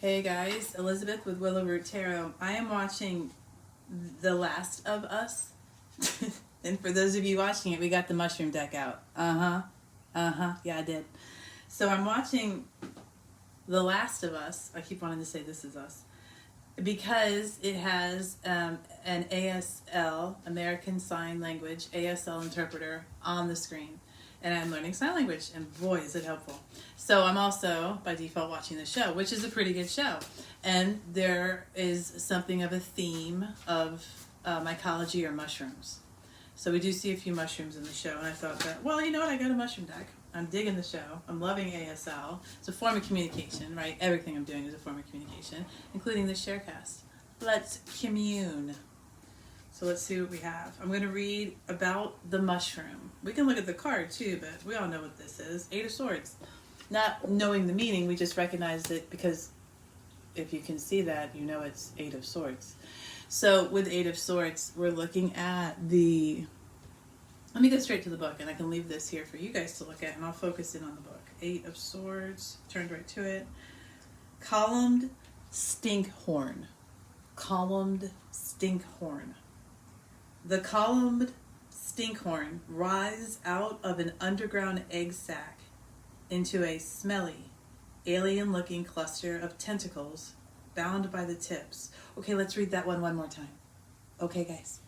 Hey guys, Elizabeth with Willow Root Tarot. I am watching The Last of Us. And for those of you watching it, we got the mushroom deck out. Yeah, I did. So I'm watching The Last of Us. I keep wanting to say This Is Us. Because it has an ASL, American Sign Language, ASL interpreter on the screen. And I'm learning sign language, and boy, is it helpful. So I'm also, by default, watching the show, which is a pretty good show. And there is something of a theme of mycology or mushrooms. So we do see a few mushrooms in the show, and I thought that, well, you know what, I got a mushroom deck. I'm digging the show. I'm loving ASL. It's a form of communication, right? Everything I'm doing is a form of communication, including the sharecast. Let's commune. So let's see what we have. I'm going to read about the mushroom. We can look at the card too, but we all know what this is. Eight of Swords. Not knowing the meaning, we just recognized it because if you can see that, you know it's Eight of Swords. So with Eight of Swords, we're looking at the... Let me go straight to the book, and I can leave this here for you guys to look at, and I'll focus in on the book. Eight of Swords, turned right to it. Columned stinkhorn. Columned stinkhorn. The columned stinkhorn rises out of an underground egg sac into a smelly, alien-looking cluster of tentacles bound by the tips. Okay, let's read that one more time. Okay, guys.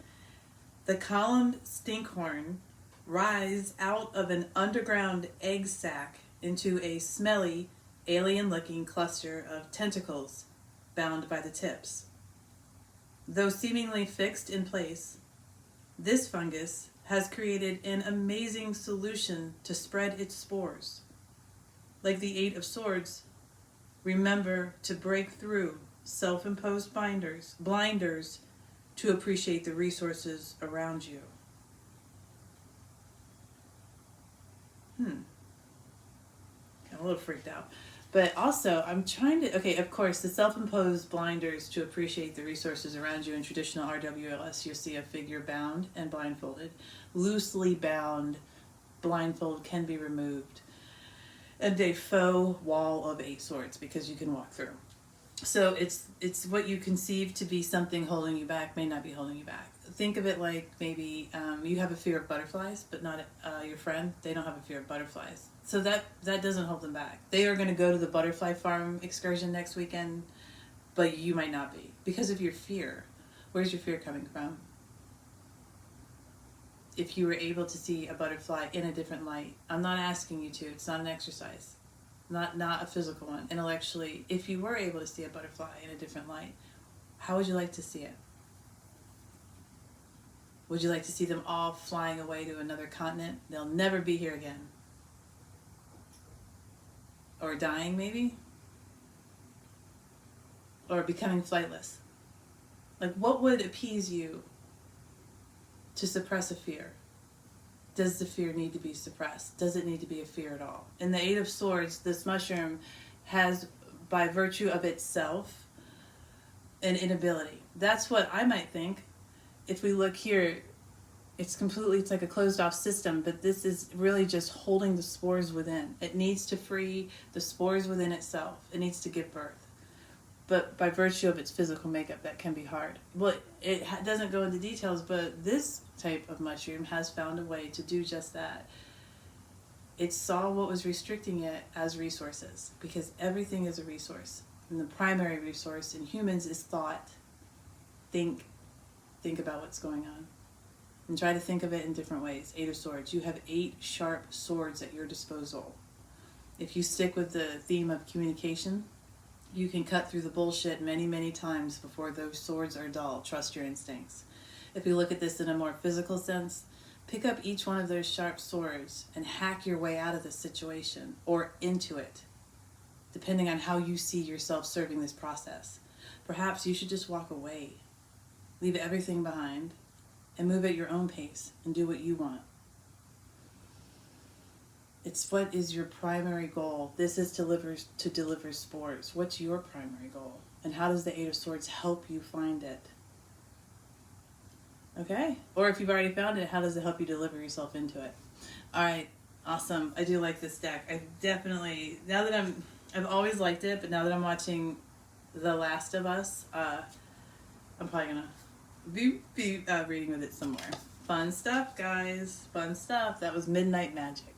The columned stinkhorn rise out of an underground egg sac into a smelly, alien-looking cluster of tentacles bound by the tips. Though seemingly fixed in place, this fungus has created an amazing solution to spread its spores. Like the Eight of Swords, remember to break through self-imposed blinders to appreciate the resources around you. I'm a little freaked out. But also, I'm trying to... Okay, of course, the self-imposed blinders to appreciate the resources around you. In traditional RWLS, you'll see a figure bound and blindfolded. Loosely bound, blindfold can be removed. And a faux wall of eight swords, because you can walk through. So it's what you conceive to be something holding you back may not be holding you back. Think of it like maybe you have a fear of butterflies, but not your friend. They don't have a fear of butterflies. So that doesn't hold them back. They are going to go to the butterfly farm excursion next weekend, but you might not be because of your fear. Where's your fear coming from? If you were able to see a butterfly in a different light, I'm not asking you to. It's not an exercise. Not a physical one. Intellectually, if you were able to see a butterfly in a different light, how would you like to see it? Would you like to see them all flying away to another continent? They'll never be here again. Or dying, maybe? Or becoming flightless? Like, what would appease you to suppress a fear? Does the fear need to be suppressed? Does it need to be a fear at all? In the Eight of Swords, this mushroom has, by virtue of itself, an inability. That's what I might think. If we look here, it's like a closed off system, but this is really just holding the spores within. It needs to free the spores within itself. It needs to give birth. But by virtue of its physical makeup, that can be hard. Well, it doesn't go into details, but this type of mushroom has found a way to do just that. It saw what was restricting it as resources, because everything is a resource. And the primary resource in humans is thought. Think about what's going on. And try to think of it in different ways. Eight of Swords. You have 8 sharp swords at your disposal. If you stick with the theme of communication, you can cut through the bullshit many, many times before those swords are dull. Trust your instincts. If we look at this in a more physical sense, pick up each one of those sharp swords and hack your way out of the situation or into it, depending on how you see yourself serving this process. Perhaps you should just walk away, leave everything behind, and move at your own pace and do what you want. It's what is your primary goal. This is to deliver spores. What's your primary goal? And how does the Eight of Swords help you find it? Okay? Or if you've already found it, how does it help you deliver yourself into it? All right. Awesome. I do like this deck. I definitely, I've always liked it, but now that I'm watching The Last of Us. I'm probably gonna be reading with it some more. Fun stuff, guys. Fun stuff. That was Midnight Magic.